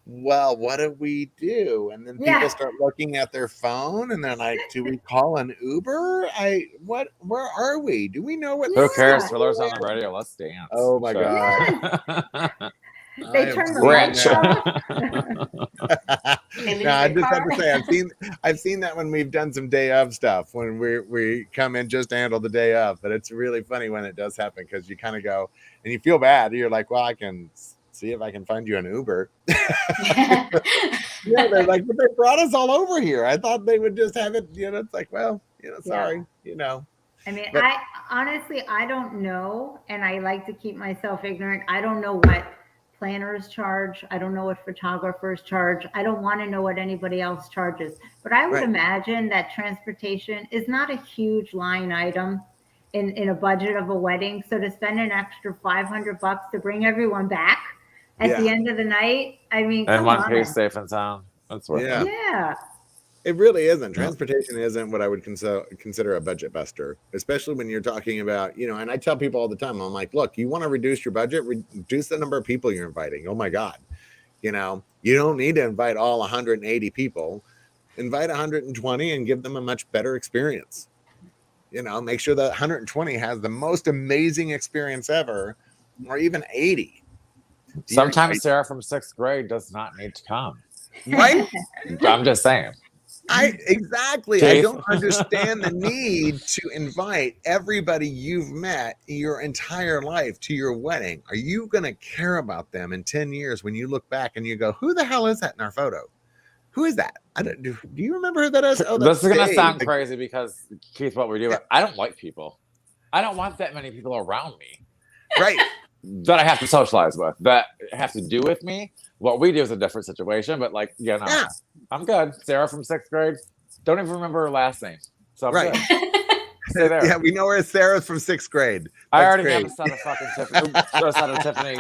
well, what do we do? And then people start looking at their phone and they're like, do we call an Uber? Where are we? Do we know what? Who cares? Thriller's on the radio. Let's dance. Oh my God. They turn the lights off. No, I just have to say, I've seen that when we've done some day of stuff, when we come in just to handle the day of. But it's really funny when it does happen because you kind of go and you feel bad. You're like, well, I can see if I can find you an Uber. They're like, but they brought us all over here. I thought they would just have it. You know, it's like, well, sorry, I mean, I honestly, I don't know, and I like to keep myself ignorant. I don't know what planners charge. I don't know what photographers charge. I don't want to know what anybody else charges. But I would imagine that transportation is not a huge line item in a budget of a wedding. So to spend an extra $500 to bring everyone back at the end of the night, I mean, and one piece safe and sound. That's worth it. Yeah. It really isn't. Transportation isn't what I would consider a budget buster, especially when you're talking about, and I tell people all the time, I'm like, look, you want to reduce your budget, reduce the number of people you're inviting. Oh my God. You don't need to invite all 180 people. Invite 120 and give them a much better experience. Make sure that 120 has the most amazing experience ever, or even 80. Sometimes Sarah from 6th grade does not need to come. Right? I'm just saying. Exactly. I don't understand the need to invite everybody you've met your entire life to your wedding. Are you going to care about them in 10 years when you look back and you go, who the hell is that in our photo? Who is that? Do you remember who that is? Oh, this is going to sound crazy because, Keith, what we do, I don't like people. I don't want that many people around me. Right. That I have to socialize with, that have to do with me. What we do is a different situation, but I'm good. Sarah from 6th grade, don't even remember her last name. So I'm good. Stay there. Yeah, we know her as Sarah from 6th grade. That's I already great. have a set of fucking Tiffany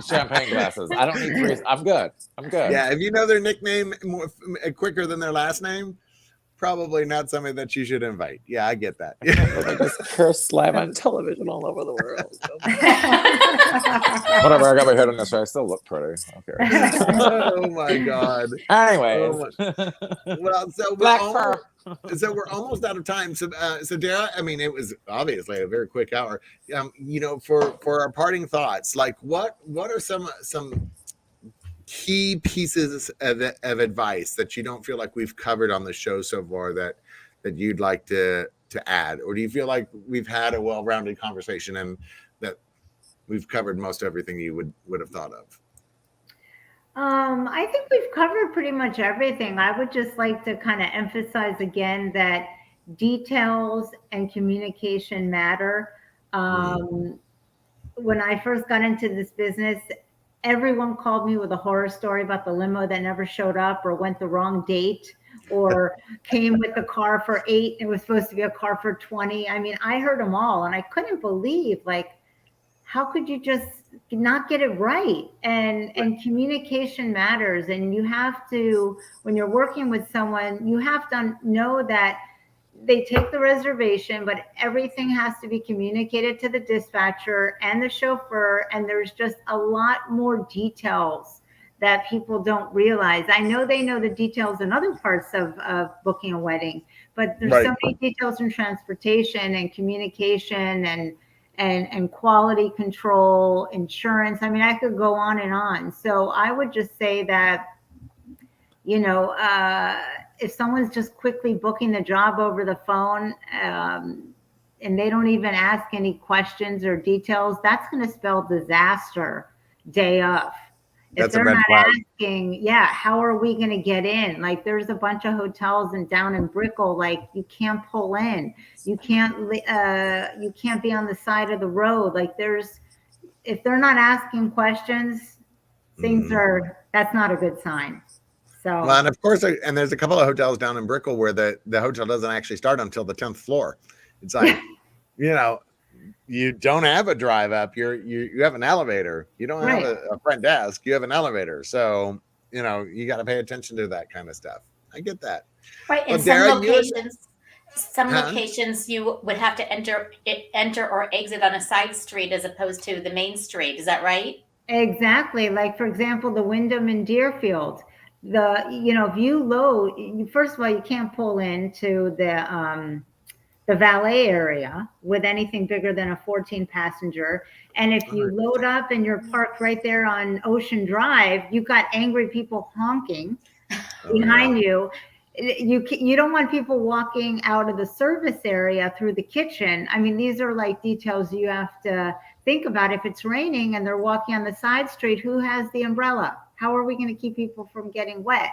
champagne glasses. I don't need 3. I'm good. Yeah, if you know their nickname quicker than their last name, probably not somebody that you should invite. Yeah, I get that. Just curse live on television all over the world. Whatever, I got my head on this, I still look pretty. Okay. Oh my God. Anyways. Well, so we're almost out of time. So Darah, I mean, it was obviously a very quick hour. For our parting thoughts, like what are some key pieces of advice that you don't feel like we've covered on the show so far that you'd like to add? Or do you feel like we've had a well-rounded conversation and that we've covered most everything you would have thought of? I think we've covered pretty much everything. I would just like to kind of emphasize again that details and communication matter. When I first got into this business, everyone called me with a horror story about the limo that never showed up or went the wrong date or came with the car for 8 and it was supposed to be a car for 20. I mean, I heard them all and I couldn't believe, like, how could you just not get it right? And communication matters. And you have to, when you're working with someone, you have to know that they take the reservation, but everything has to be communicated to the dispatcher and the chauffeur. And there's just a lot more details that people don't realize. I know they know the details in other parts of booking a wedding, but there's so many details in transportation and communication and quality control, insurance. I mean, I could go on and on. So I would just say that, you know, if someone's just quickly booking the job over the phone, and they don't even ask any questions or details, that's going to spell disaster day of. If they're not asking, how are we going to get in? Like, there's a bunch of hotels down in Brickell, like, you can't pull in, you can't be on the side of the road. Like, if they're not asking questions, that's not a good sign. So, well, and of course, and there's a couple of hotels down in Brickell where the hotel doesn't actually start until the 10th floor. It's like, you know, you don't have a drive up. You have an elevator. You don't have a front desk. You have an elevator. So, you know, you got to pay attention to that kind of stuff. I get that. Right. In some locations, you would have to enter or exit on a side street as opposed to the main street. Is that right? Exactly. Like, for example, the Wyndham in Deerfield. If you load, first of all, you can't pull into the valet area with anything bigger than a 14 passenger. And if you load up and you're parked right there on Ocean Drive, you've got angry people honking behind you. You don't want people walking out of the service area through the kitchen. I mean, these are like details you have to think about. If it's raining and they're walking on the side street, who has the umbrella? How are we going to keep people from getting wet?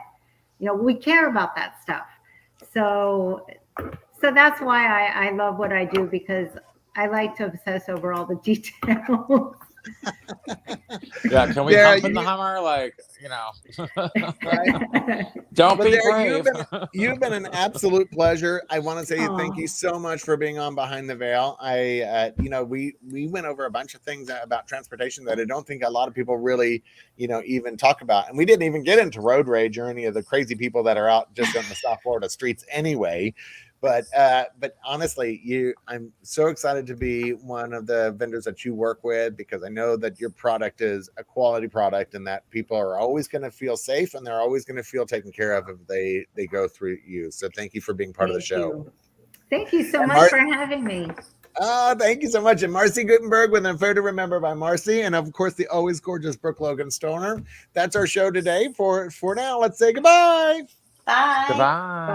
You know, we care about that stuff. So that's why I love what I do, because I like to obsess over all the details. Yeah, can we hop in the Hummer? Like, you know, don't be brave. You've been an absolute pleasure. I want to say thank you so much for being on Behind the Veil. We went over a bunch of things about transportation that I don't think a lot of people really, even talk about. And we didn't even get into road rage or any of the crazy people that are out just on the South Florida streets anyway. But honestly, I'm so excited to be one of the vendors that you work with, because I know that your product is a quality product and that people are always going to feel safe and they're always going to feel taken care of if they go through you. So thank you for being part of the show. Thank you so much for having me. Thank you so much. And Marcy Gutenberg with An Affair to Remember by Marcy. And of course, the always gorgeous Brooke Logan Stoner. That's our show today. For now, let's say goodbye. Bye. Goodbye. Bye.